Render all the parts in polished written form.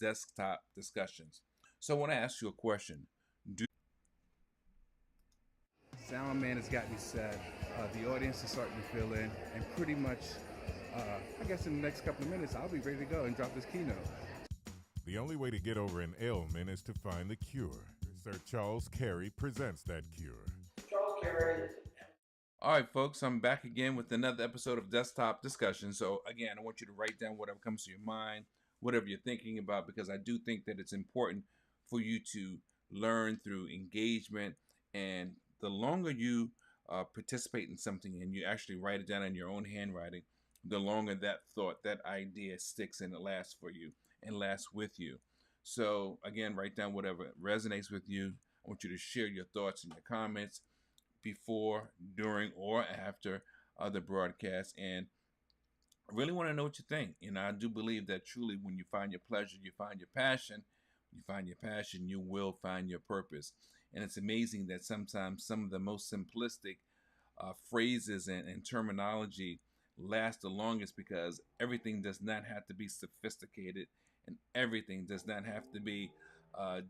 Desktop Discussions. So I want to ask you a question. Do Sound man has got me set. The audience is starting to fill in, and pretty much, I guess in the next couple of minutes, I'll be ready to go and drop this keynote. The only way to get over an ailment is to find the cure. Sir Charles Carey presents that cure. Charles Carey. All right, folks, I'm back again with another episode of Desktop Discussion. So, again, I want you to write down whatever comes to your mind, whatever you're thinking about, because I do think that it's important for you to learn through engagement. And the longer you participate in something and you actually write it down in your own handwriting, the longer that thought, that idea sticks and it lasts for you and lasts with you. So, again, write down whatever resonates with you. I want you to share your thoughts and your comments before, during, or after the broadcast. And I really want to know what you think. I do believe that truly when you find your pleasure, you find your passion. You find your passion, you will find your purpose. And it's amazing that sometimes some of the most simplistic phrases and terminology last the longest, because everything does not have to be sophisticated and everything does not have to be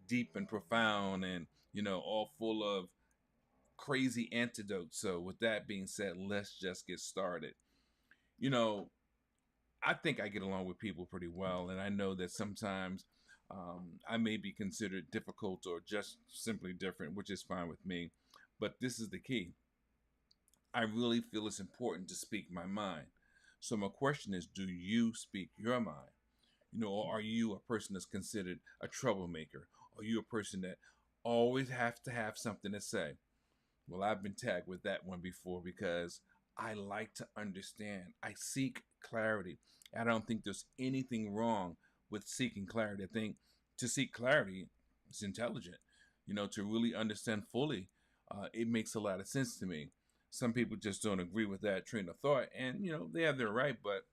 deep and profound and, all full of crazy antidotes. So, with that being said, let's just get started. You know, I think I get along with people pretty well, and I know that sometimes I may be considered difficult or just simply different, which is fine with me. But this is the key. I really feel it's important to speak my mind. So, my question is, do you speak your mind? Or are you a person that's considered a troublemaker? Are you a person that always has to have something to say? Well, I've been tagged with that one before because I like to understand. I seek clarity. I don't think there's anything wrong with seeking clarity. I think to seek clarity is intelligent. To really understand fully, it makes a lot of sense to me. Some people just don't agree with that train of thought, and they have their right, but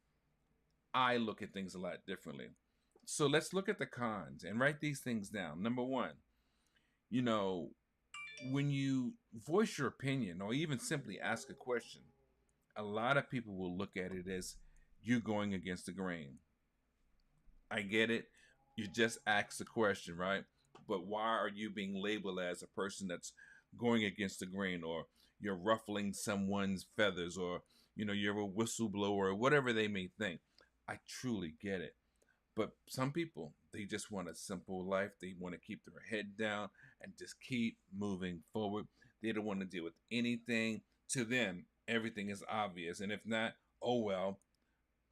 I look at things a lot differently. So let's look at the cons and write these things down. Number one, you know, when you voice your opinion or even simply ask a question, a lot of people will look at it as you going against the grain. I get it. You just asked the question, right? But why are you being labeled as a person that's going against the grain, or you're ruffling someone's feathers, or you're a whistleblower, or whatever they may think? I truly get it. But some people, they just want a simple life. They want to keep their head down and just keep moving forward. They don't want to deal with anything. To them, everything is obvious. And if not, oh well.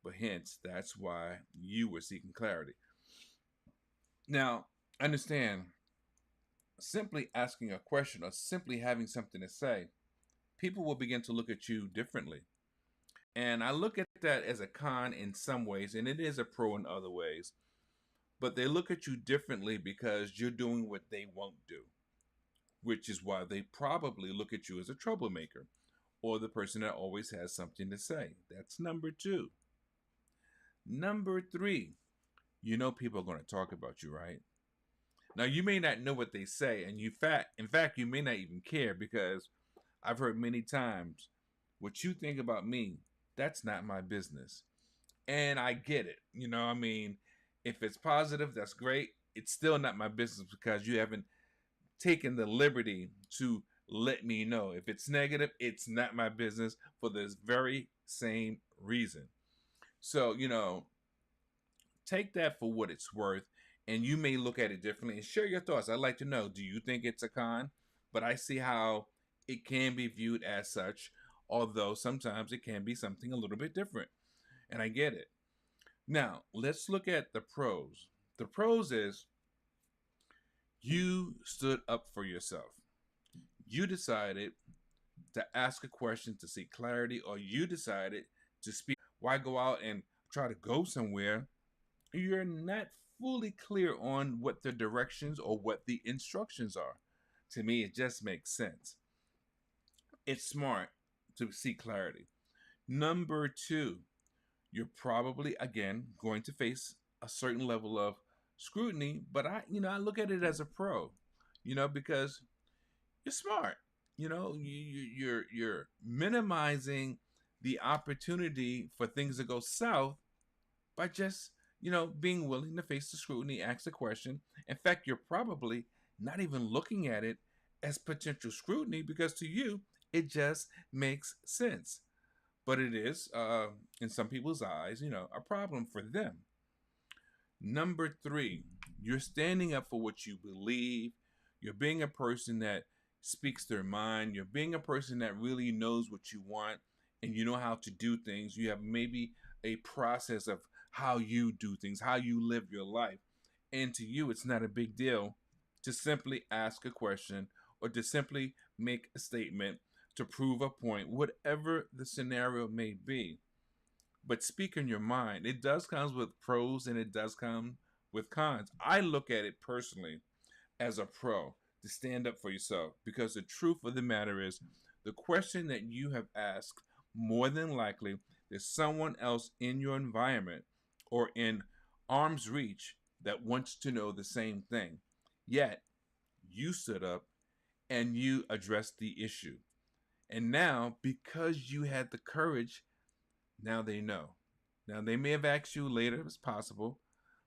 But hence, that's why you were seeking clarity. Now, understand, simply asking a question or simply having something to say, people will begin to look at you differently. And I look at that as a con in some ways, and it is a pro in other ways. But they look at you differently because you're doing what they won't do, which is why they probably look at you as a troublemaker or the person that always has something to say. That's number two. Number three, people are going to talk about you, right? Now, you may not know what they say, and in fact, you may not even care, because I've heard many times, what you think about me, that's not my business. And I get it. If it's positive, that's great. It's still not my business because you haven't taken the liberty to let me know. If it's negative, it's not my business for this very same reason. So, take that for what it's worth, and you may look at it differently and share your thoughts. I'd like to know, do you think it's a con? But I see how it can be viewed as such, although sometimes it can be something a little bit different. And I get it. Now, let's look at the pros. The pros is you stood up for yourself. You decided to ask a question to seek clarity, or you decided to speak. Why go out and try to go somewhere you're not fully clear on what the directions or what the instructions are? To me, it just makes sense. It's smart to seek clarity. Number two, you're probably again going to face a certain level of scrutiny, but I look at it as a pro, because you're smart. You're minimizing the opportunity for things to go south by just being willing to face the scrutiny, ask the question. In fact, you're probably not even looking at it as potential scrutiny because to you, it just makes sense. But it is, in some people's eyes, a problem for them. Number three, you're standing up for what you believe. You're being a person that speaks their mind. You're being a person that really knows what you want and you know how to do things. You have maybe a process of how you do things, how you live your life. And to you, it's not a big deal to simply ask a question or to simply make a statement to prove a point, whatever the scenario may be. But speak in your mind. It does come with pros and it does come with cons. I look at it personally as a pro to stand up for yourself because the truth of the matter is the question that you have asked, more than likely, there's someone else in your environment or in arm's reach that wants to know the same thing. Yet, you stood up and you addressed the issue. And now, because you had the courage, now they know. Now, they may have asked you later, it's possible,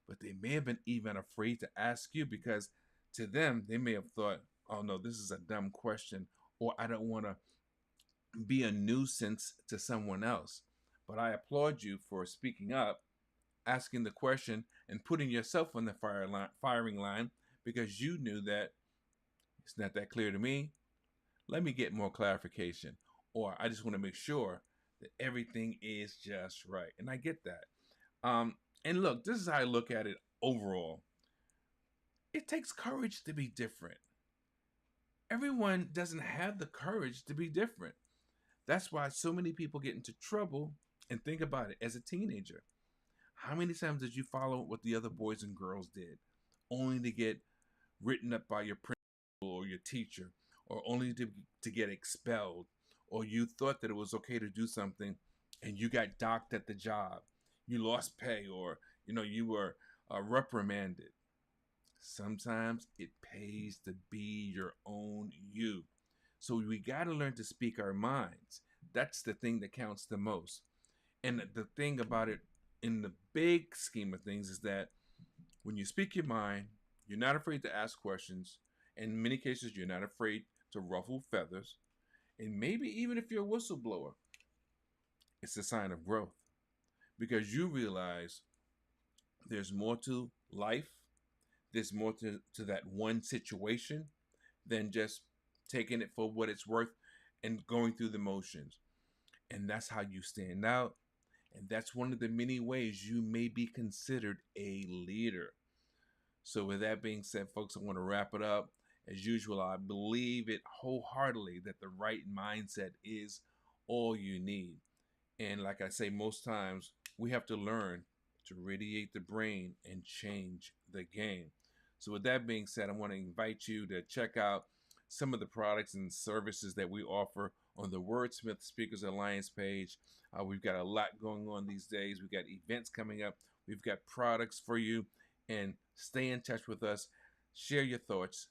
but they may have been even afraid to ask you because to them, they may have thought, oh no, this is a dumb question, or I don't want to be a nuisance to someone else. But I applaud you for speaking up, asking the question, and putting yourself on the firing line because you knew that it's not that clear to me. Let me get more clarification. Or I just want to make sure that everything is just right. And I get that. And look, this is how I look at it overall. It takes courage to be different. Everyone doesn't have the courage to be different. That's why so many people get into trouble. And think about it as a teenager. How many times did you follow what the other boys and girls did, only to get written up by your principal or your teacher, or only to get expelled, or you thought that it was okay to do something and you got docked at the job, you lost pay, or you were reprimanded? Sometimes it pays to be your own you. So we got to learn to speak our minds. That's the thing that counts the most. And the thing about it in the big scheme of things is that when you speak your mind, you're not afraid to ask questions. In many cases, you're not afraid to ruffle feathers. And maybe even if you're a whistleblower, it's a sign of growth because you realize there's more to life, there's more to that one situation than just taking it for what it's worth and going through the motions. And that's how you stand out. And that's one of the many ways you may be considered a leader. So, with that being said, folks, I want to wrap it up. As usual, I believe it wholeheartedly that the right mindset is all you need. And like I say, most times we have to learn to radiate the brain and change the game. So, with that being said, I want to invite you to check out some of the products and services that we offer on the Wordsmith Speakers Alliance page. We've got a lot going on these days. We've got events coming up. We've got products for you. And stay in touch with us. Share your thoughts.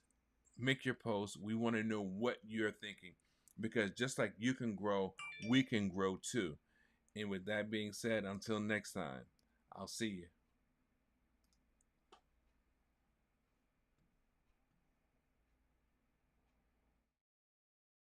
Make your posts. We want to know what you're thinking. Because just like you can grow, we can grow too. And with that being said, until next time, I'll see you.